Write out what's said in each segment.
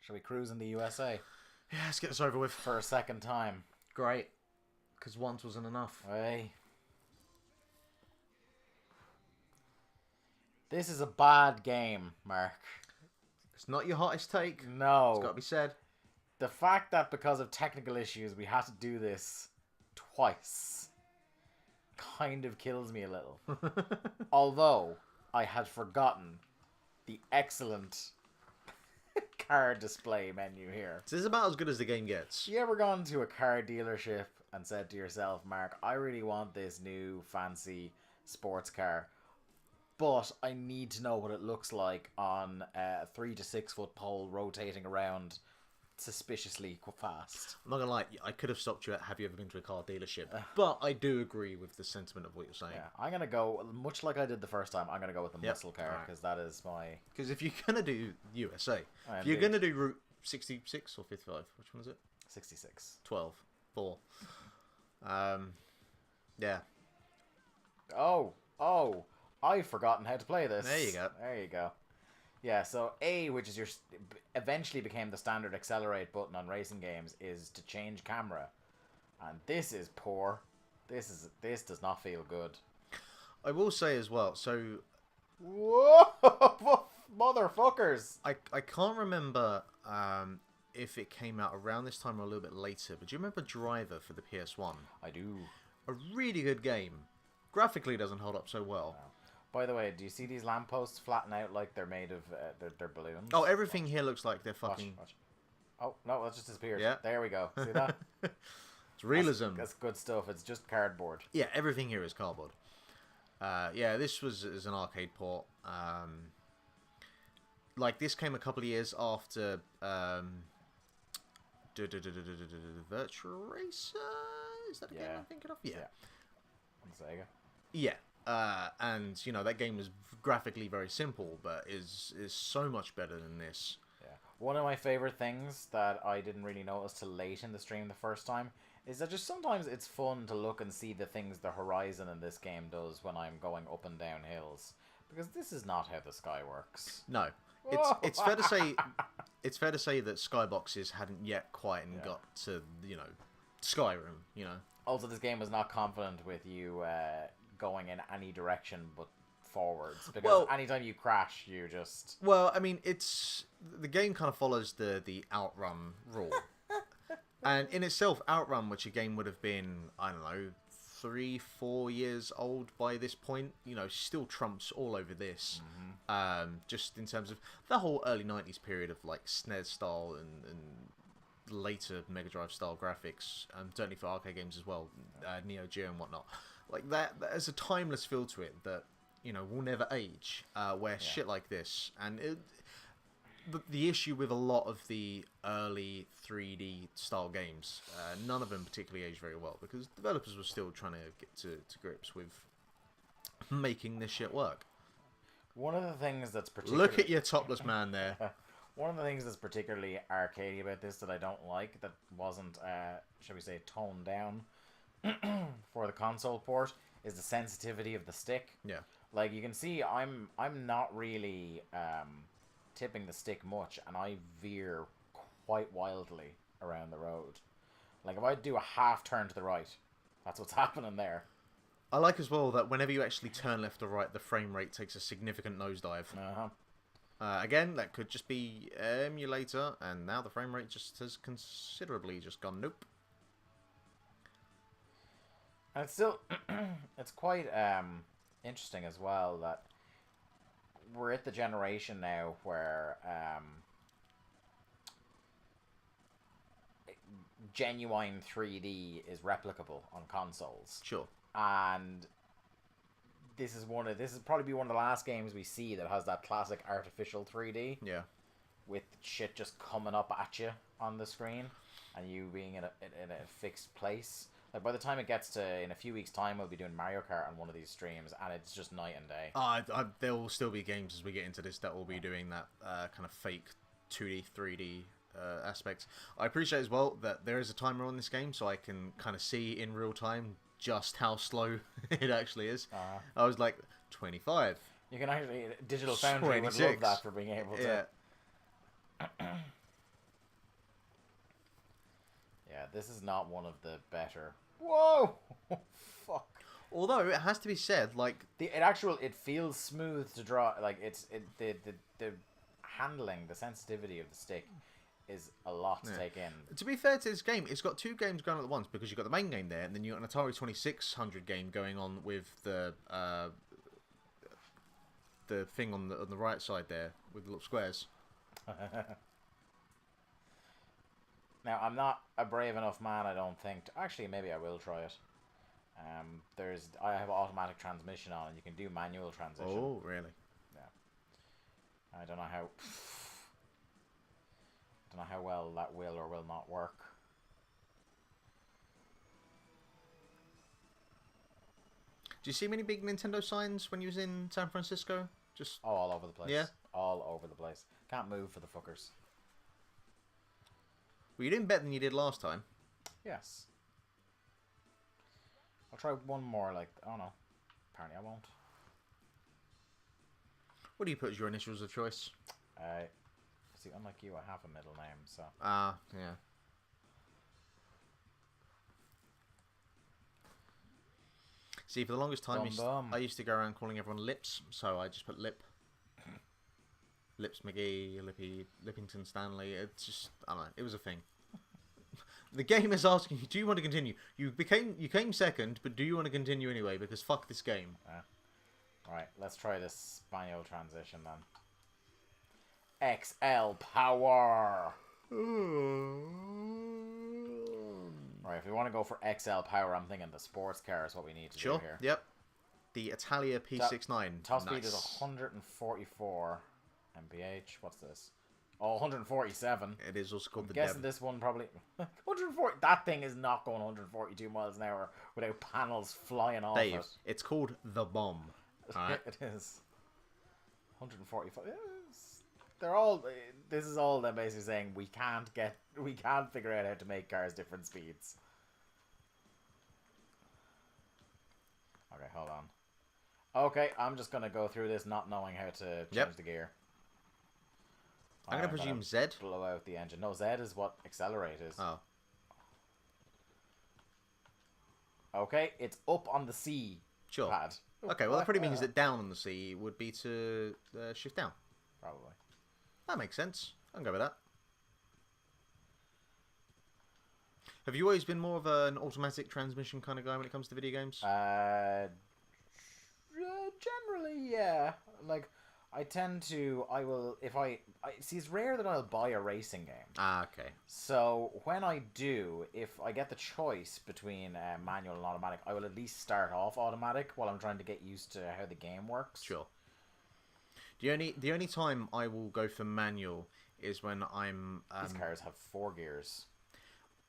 Shall we cruise in the USA Yeah, let's get this over with. for a second time? Great. Because once wasn't enough. Hey. This is a bad game, Mark. It's not your hottest take. No. It's got to be said. The fact that because of technical issues we had to do this twice kind of kills me a little. Although I had forgotten the excellent card display menu here. This is about as good as the game gets. You ever gone to a car dealership and said to yourself, Mark, I really want this new fancy sports car, but I need to know what it looks like on a 3 to 6 foot pole rotating around suspiciously fast. I'm not going to lie, I could have stopped you at have you ever been to a car dealership? But I do agree with the sentiment of what you're saying. Yeah, I'm going to go, much like I did the first time, I'm going to go with the muscle car, because that is my... Because if you're going to do USA, if you're going to do Route 66 or 55, which one is it? 66. 12. 4. Yeah. Oh, I've forgotten how to play this. There you go. There you go. Yeah, so A, which is your eventually became the standard accelerate button on racing games, is to change camera, and this is poor. This does not feel good. I will say as well. So, whoa, motherfuckers! I can't remember if it came out around this time or a little bit later. But do you remember Driver for the PS1? I do. A really good game. Graphically, doesn't hold up so well. No. By the way, do you see these lampposts flatten out like they're made of they're balloons? Oh, everything here looks like they're fucking... Watch. Oh, no, that just disappeared. Yeah. There we go. See that? It's realism. That's good stuff. It's just cardboard. Yeah, everything here is cardboard. Yeah, this is an arcade port. Like, this came a couple of years after Virtua Racer? Is that a game I'm thinking of? Yeah. On Sega. Yeah. And, you know, that game was graphically very simple, but is so much better than this. Yeah. One of my favorite things that I didn't really notice till late in the stream the first time is that just sometimes it's fun to look and see the things the horizon in this game does when I'm going up and down hills. Because this is not how the sky works. No. It's fair to say that skyboxes hadn't yet quite got to, you know, Skyrim, you know. Also, this game is not confident with you going in any direction but forwards, because anytime you crash, you just... Well, I mean, the game kind of follows the Outrun rule. And in itself, Outrun, which again would have been, I don't know, 3-4 years old by this point, you know, still trumps all over this. Just in terms of the whole early 90s period of like SNES style and later Mega Drive style graphics, certainly for arcade games as well, Neo Geo and whatnot. Like that, there's a timeless feel to it that, you know, will never age. Where shit like this, and the issue with a lot of the early 3D style games, none of them particularly aged very well because developers were still trying to get to grips with making this shit work. One of the things that's particularly... Look at your topless man there. One of the things that's particularly arcadey about this that I don't like, that wasn't, shall we say, toned down for the console port, is the sensitivity of the stick. Yeah. Like, you can see I'm not really tipping the stick much, and I veer quite wildly around the road. Like, if I do a half turn to the right, that's what's happening there. I like as well that whenever you actually turn left or right, the frame rate takes a significant nosedive. Again, that could just be emulator, and now the frame rate just has considerably just gone nope. And it's still, it's quite interesting as well that we're at the generation now where genuine 3D is replicable on consoles. Sure. And this is probably one of the last games we see that has that classic artificial 3D. Yeah. With shit just coming up at you on the screen, and you being in a fixed place. Like, by the time it gets to, in a few weeks' time, we'll be doing Mario Kart on one of these streams, and it's just night and day. There will still be games as we get into this that will be doing that kind of fake 2D, 3D aspects. I appreciate as well that there is a timer on this game, so I can kind of see in real time just how slow it actually is. I was like, 25. You can actually... Digital Foundry would love that for being able to... Yeah, this is not one of the better. Whoa! Fuck. Although it has to be said, like It feels smooth to draw. Like the handling, the sensitivity of the stick is a lot to take in. to be fair to this game, it's got two games going on at once because you've got the main game there, and then you've got an Atari 2600 game going on with the thing on the right side there with the little squares. Now, I'm not a brave enough man, I don't think. Actually, maybe I will try it. I have automatic transmission on, and you can do manual transition. Oh, really? Yeah. I don't know how well that will or will not work. Do you see many big Nintendo signs when you was in San Francisco? Just all over the place. Yeah. All over the place. Can't move for the fuckers. Well, you didn't better than you did last time. Yes. I'll try one more, like, oh no. Apparently I won't. What do you put as your initials of choice? See, unlike you, I have a middle name, so... Yeah. See, for the longest time, I used to go around calling everyone Lips, so I just put Lip. Lips McGee, Lippington Stanley. It's just, I don't know, it was a thing. The game is asking you, do you want to continue? You came second, but do you want to continue anyway? Because fuck this game. Alright, let's try this manual transition then. XL power! Alright, if we want to go for XL power, I'm thinking the sports car is what we need to do here. Yep. The Italia P69. Top speed is 144 mph. What's this? Oh, 147. It is also called I'm the guessing this one probably... 140. That thing is not going 142 miles an hour without panels flying off it. It's called the Bomb. Right. It is. 145. They're all... This is all them basically saying we can't figure out how to make cars different speeds. Okay, hold on. Okay, I'm just going to go through this not knowing how to change the gear. I'm going to presume Z? Blow out the engine. No, Z is what accelerate is. Oh. Okay, it's up on the C pad. Okay, well that pretty means that down on the C would be to shift down. Probably. That makes sense. I can go with that. Have you always been more of an automatic transmission kind of guy when it comes to video games? Generally, yeah. Like, I tend to, see, it's rare that I'll buy a racing game. Okay. So, when I do, if I get the choice between manual and automatic, I will at least start off automatic while I'm trying to get used to how the game works. Sure. The only time I will go for manual is when I'm... These cars have 4 gears.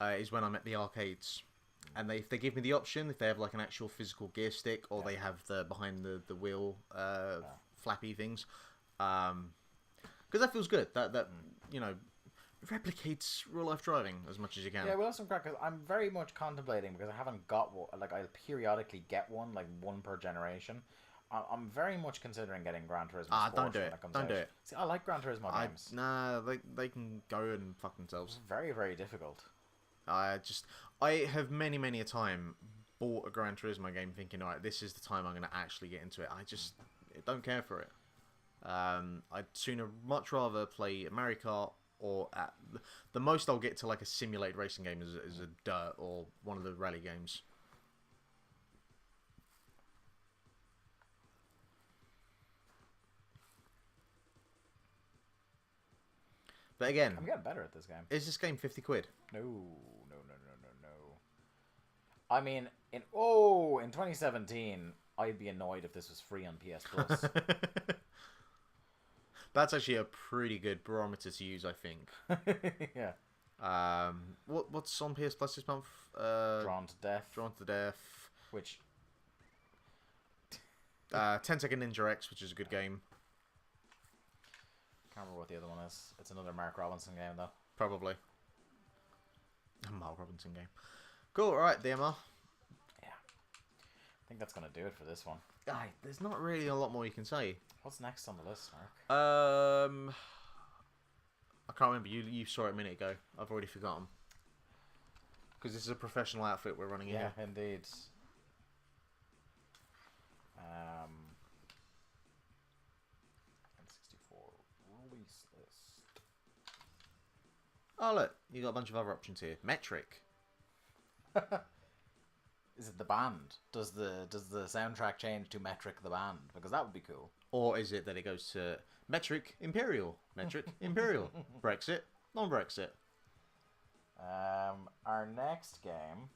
Is when I'm at the arcades. And if they give me the option, if they have like an actual physical gear stick, or they have the behind the wheel flappy things, because that feels good. That you know, replicates real life driving as much as you can. Yeah, well, that's some crack. Cause I'm very much contemplating, because I haven't got one. Like, I'll periodically get one, like one per generation. I'm very much considering getting Gran Turismo Sport. Don't do it. Don't do it. See, I like Gran Turismo games. Nah, they can go and fuck themselves. It's very, very difficult. I have many a time bought a Gran Turismo game thinking, alright, this is the time I'm going to actually get into it. I don't care for it. I'd much rather play Mario Kart, or at the most I'll get to like a simulated racing game is a Dirt or one of the rally games. But again, I'm getting better at this game. Is this game 50 quid? No. I mean, in 2017, I'd be annoyed if this was free on PS Plus. That's actually a pretty good barometer to use, I think. Yeah. What's on PS Plus this month? Drawn to Death. Drawn to Death. Which 10 Second Ninja X, which is a good game. Can't remember what the other one is. It's another Mark Robinson game, though. Probably. A Mark Robinson game. Cool, alright, DMR. Yeah. I think that's going to do it for this one. Aye, there's not really a lot more you can say. What's next on the list, Mark? I can't remember. You saw it a minute ago. I've already forgotten. Because this is a professional outfit we're running Yeah, here. indeed. N64 release list. Oh, look. You got a bunch of other options here. Metric. Is it the band? Does the soundtrack change to Metric the band? Because that would be cool. Or is it that it goes to Metric Imperial? Metric Imperial. Brexit. Non-Brexit. Our next game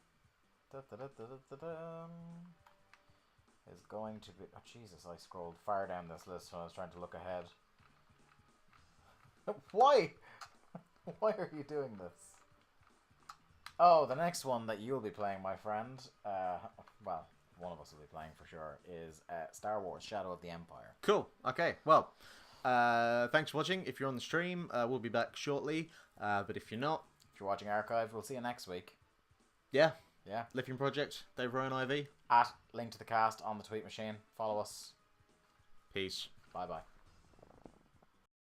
is going to be... Oh, Jesus, I scrolled far down this list when I was trying to look ahead. Why? Why are you doing this? Oh, the next one that you'll be playing, my friend, well, one of us will be playing for sure, is Star Wars Shadow of the Empire. Cool. Okay. Well, thanks for watching. If you're on the stream, we'll be back shortly. But if you're not... If you're watching archived, we'll see you next week. Yeah. Yeah. Lithium Project, Dave Ryan IV. At linktothecast on the tweet machine. Follow us. Peace. Bye-bye.